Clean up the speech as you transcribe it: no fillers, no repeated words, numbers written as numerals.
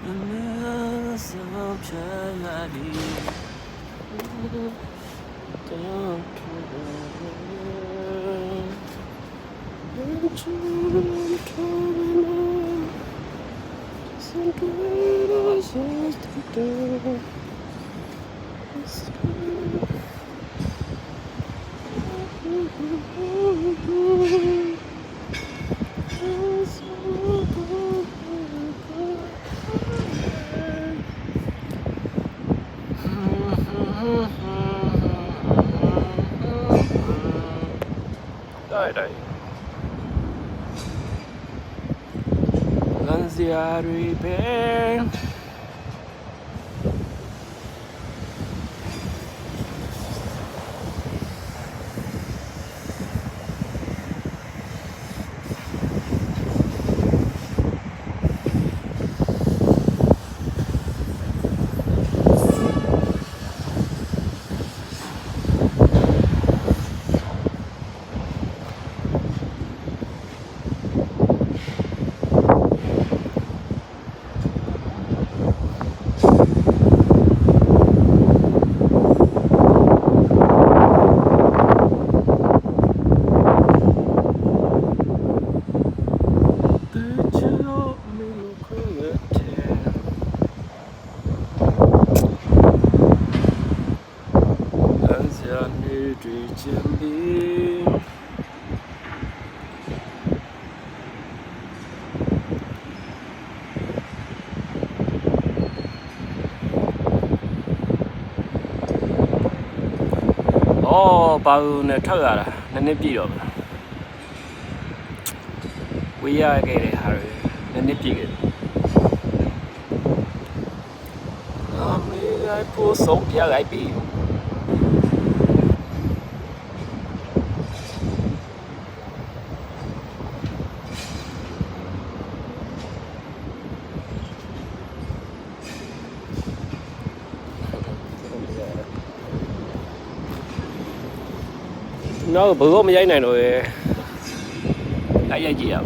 Đây lần gì rồi bé bao nè thở à nên nếp gì rồi bây giờ cái này hả nên nếp gì cái phố số kia lại bị nó bự có mấy giấy này rồi cái giấy gì ạ